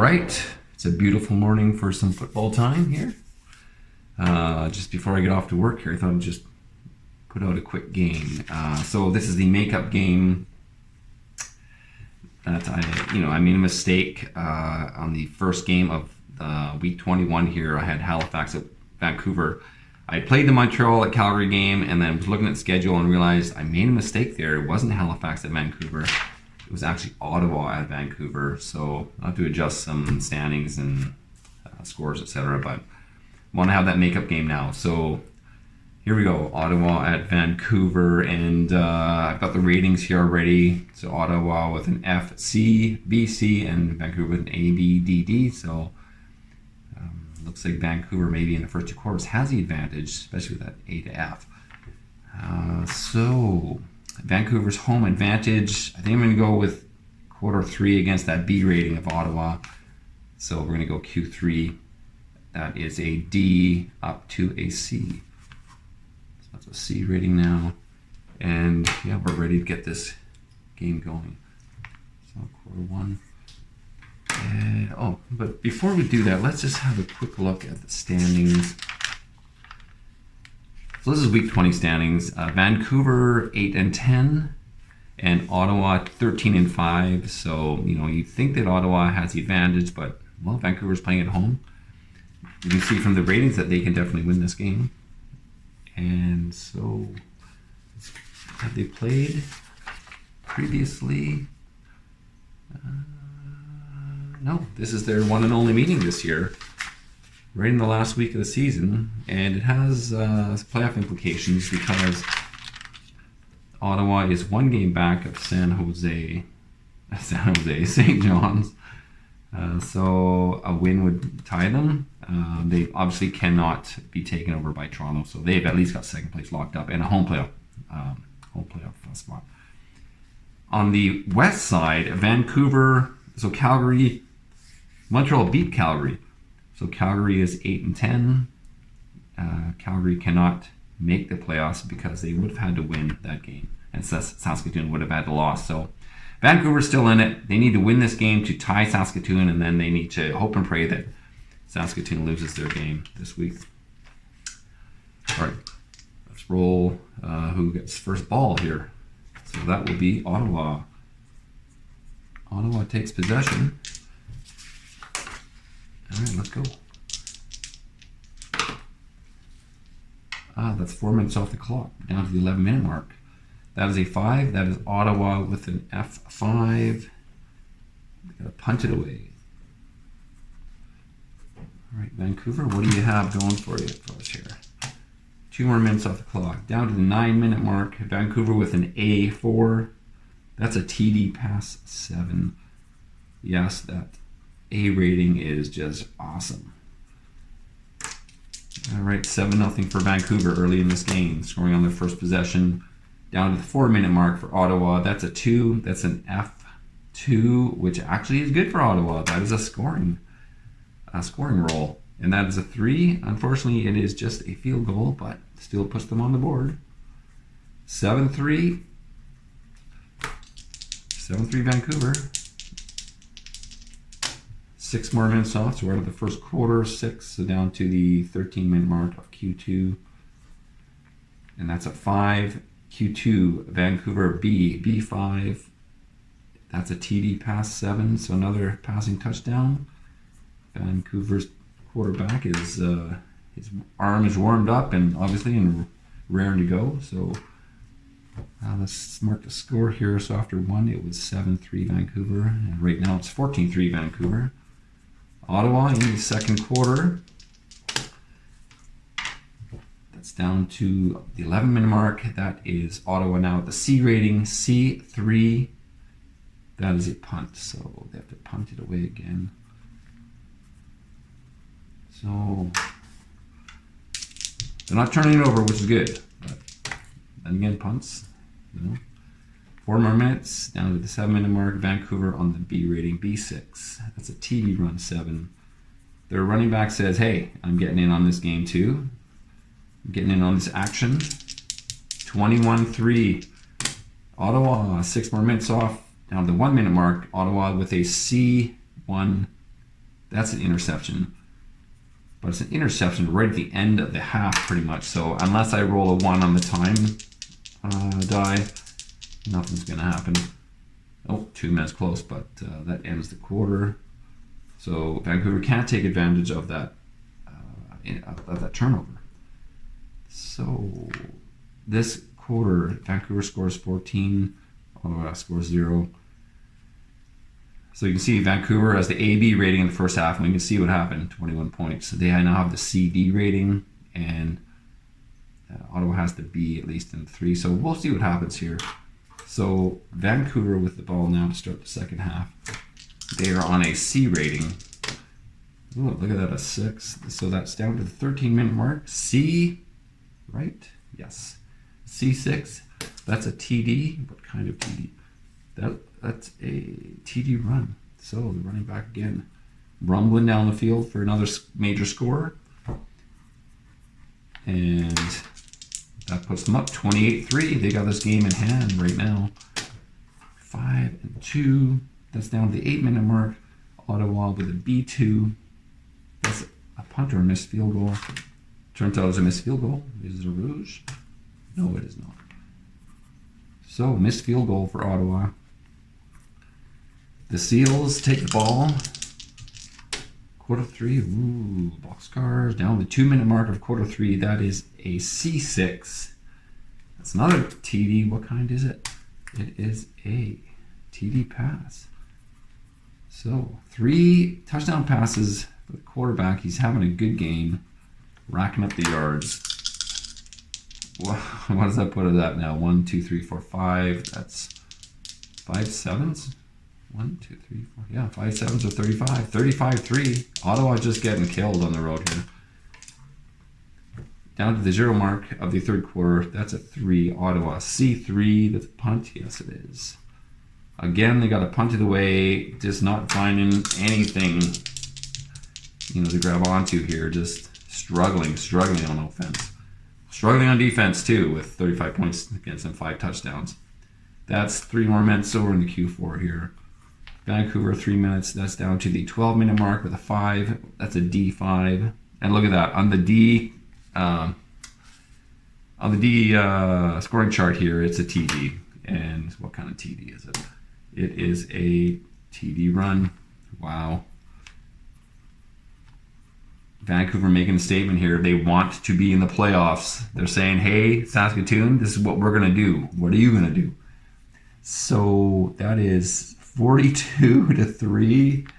right, it's a beautiful morning for some football time here. Just before I get off to work here, I thought I'd just put out a quick game. So this is the makeup game that I made a mistake on the first game of week 21 here. I had Halifax at Vancouver. I played the Montreal at Calgary game and then was looking at the schedule and realized I made a mistake there. It wasn't Halifax at Vancouver. It was actually Ottawa at Vancouver. So I'll have to adjust some standings and scores, etc. But I want to have that makeup game now. So here we go. Ottawa at Vancouver. And I've got the ratings here already. So Ottawa with an F, C, B, C, and Vancouver with an A, B, D, D. So looks like Vancouver maybe in the first two quarters has the advantage, especially with that A to F. So Vancouver's home advantage, I think I'm going to go with quarter 3 against that B rating of Ottawa. So we're going to go Q3. That is a D up to a C. So that's a C rating now. And yeah, we're ready to get this game going. So quarter 1. But before we do that, let's just have a quick look at the standings. So this is week 20 standings. Vancouver 8-10 and Ottawa 13-5. So, you think that Ottawa has the advantage, but, well, Vancouver's playing at home. You can see from the ratings that they can definitely win this game. And so, have they played previously? No, this is their one and only meeting this year, right in the last week of the season, and it has playoff implications because Ottawa is one game back of St. John's. So a win would tie them. They obviously cannot be taken over by Toronto, so they've at least got second place locked up and a home playoff spot. On the west side, Vancouver, so Calgary. Montreal beat Calgary. So Calgary is 8-10. Calgary cannot make the playoffs because they would have had to win that game. And Saskatoon would have had to lose. So Vancouver's still in it. They need to win this game to tie Saskatoon, and then they need to hope and pray that Saskatoon loses their game this week. All right, let's roll who gets first ball here. So that will be Ottawa. Ottawa takes possession. All right, let's go. That's 4 minutes off the clock, down to the 11-minute mark. That is a 5. That is Ottawa with an F5. Got to punt it away. All right, Vancouver, what do you have going for us here? 2 more minutes off the clock, down to the 9-minute mark. Vancouver with an A4. That's a TD pass 7. Yes, that A rating is just awesome. All right, 7-0 for Vancouver early in this game, scoring on their first possession. Down to the 4-minute mark for Ottawa. That's a 2. That's an F2, which actually is good for Ottawa. That is a scoring roll. And that is a 3. Unfortunately, it is just a field goal, but still puts them on the board. 7-3. 7-3 Vancouver. 6 more minutes off, so we're out of the first quarter, 6, so down to the 13-minute mark of Q2. And that's a 5. Q2, Vancouver B, B5. That's a TD pass 7, so another passing touchdown. Vancouver's quarterback is his arm is warmed up and obviously raring to go. So let's mark the score here. So after 1, it was 7-3 Vancouver, and right now it's 14-3 Vancouver. Ottawa in the second quarter. That's down to the 11-minute mark. That is Ottawa now at the C rating, C3. That is a punt, so they have to punt it away again. So they're not turning it over, which is good. But then again, punts, 4 more minutes, down to the 7-minute mark. Vancouver on the B rating, B6. That's a TD run 7. Their running back says, hey, I'm getting in on this game too. I'm getting in on this action. 21-3. Ottawa, 6 more minutes off, down to the 1-minute mark. Ottawa with a C1 That's an interception. But it's an interception right at the end of the half, pretty much. So unless I roll a 1 on the time die, nothing's going to happen. Oh, 2 minutes close, but that ends the quarter. So Vancouver can't take advantage of that turnover. So this quarter, Vancouver scores 14, Ottawa scores 0. So you can see Vancouver has the AB rating in the first half, and we can see what happened, 21 points. They now have the CD rating, and Ottawa has the B, at least in 3. So we'll see what happens here. So Vancouver with the ball now to start the second half. They are on a C rating. Ooh, look at that, a 6. So that's down to the 13-minute mark. C, right? Yes. C6. That's a TD. What kind of TD? That's a TD run. So the running back again, rumbling down the field for another major score. And that puts them up 28-3. They got this game in hand right now. 5-2. That's down to the 8-minute mark. Ottawa with a B2. That's a punter missed field goal. Turns out it was a missed field goal. Is it a rouge? No, it is not. So, missed field goal for Ottawa. The Seals take the ball. Quarter 3. Ooh, boxcars. Down the 2-minute mark of quarter 3. That is a C6. That's another TD. What kind is it? It is a TD pass. So, 3 touchdown passes for the quarterback. He's having a good game. Racking up the yards. What does that put us at now? 1, 2, 3, 4, 5. That's 5 sevens. 1, 2, 3, 4. Yeah, 5 sevens are 35. 35-3. Ottawa just getting killed on the road here. Down to the 0 mark of the third quarter. That's a 3. Ottawa C3. That's a punt. Yes, it is. Again, they got a punt of the way. Just not finding anything, to grab onto here. Just struggling on offense. Struggling on defense, too, with 35 points against them, 5 touchdowns. That's 3 more minutes over in the Q4 here. Vancouver, 3 minutes. That's down to the 12-minute mark with a 5. That's a D5. And look at that. On the D scoring chart here, it's a TD. And what kind of TD is it? It is a TD run. Wow. Vancouver making a statement here. They want to be in the playoffs. They're saying, hey, Saskatoon, this is what we're going to do. What are you going to do? So that is 42-3.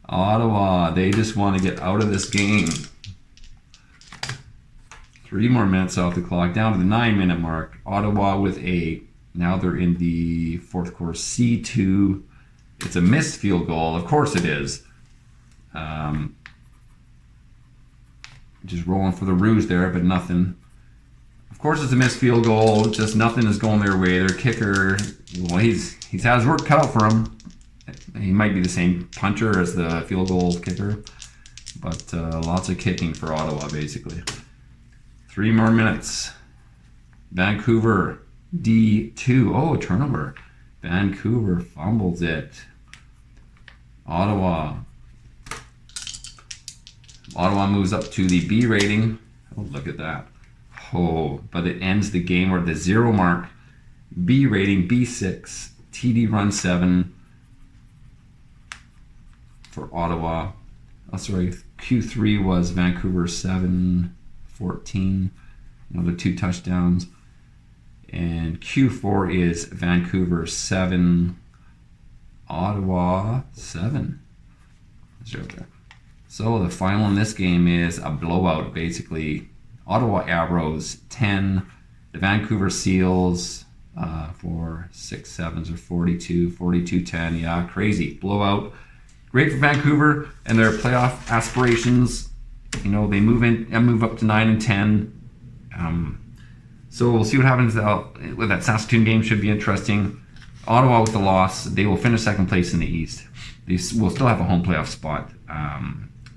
Ottawa, they just want to get out of this game. 3 more minutes off the clock, down to the 9-minute mark. Ottawa with now they're in the fourth quarter, C2. It's a missed field goal. Of course it is. Just rolling for the ruse there, but nothing. Of course it's a missed field goal. Just nothing is going their way. Their kicker, well, he's had his work cut out for him. He might be the same punter as the field goal kicker, but lots of kicking for Ottawa, basically. 3 more minutes. Vancouver, D2. Oh, a turnover. Vancouver fumbles it. Ottawa moves up to the B rating. Oh, look at that. Oh, but it ends the game or the 0 mark. B rating, B6. TD run 7 for Ottawa. Oh, sorry, Q3 was Vancouver 7-14. Another 2 touchdowns. And Q4 is Vancouver 7, Ottawa 7. Let's go there. So the final in this game is a blowout, basically. Ottawa Avros 10, the Vancouver Seals for 6 sevens or 42-10. Yeah, crazy blowout. Great for Vancouver and their playoff aspirations. They move up to 9 and 10. So we'll see what happens with that Saskatoon game. Should be interesting. Ottawa with the loss, they will finish second place in the East. They will still have a home playoff spot.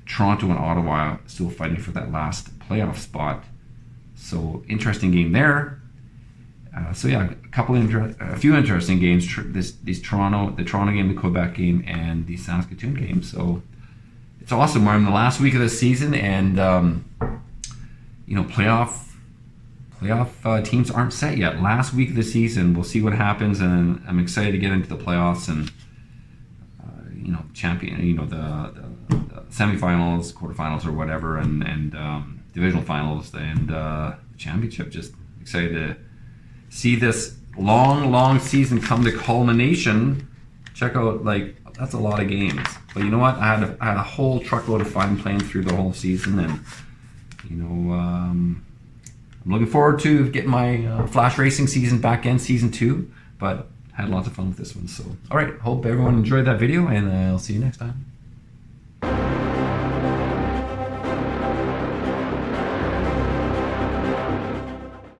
Toronto and Ottawa still fighting for that last playoff spot. So interesting game there. A few interesting games. The Toronto game, the Quebec game, and the Saskatoon game. So it's awesome. We're in the last week of the season, and playoff teams aren't set yet. Last week of the season, we'll see what happens, and I'm excited to get into the playoffs and champion, the semifinals, quarterfinals, or whatever, and divisional finals, and championship. Just excited to see this long season come to culmination. Check out, that's a lot of games. But you know what? I had a whole truckload of fun playing through the whole season, and I'm looking forward to getting my Flash Racing season back in, season 2. But had lots of fun with this one. So, all right. Hope everyone enjoyed that video, and I'll see you next time.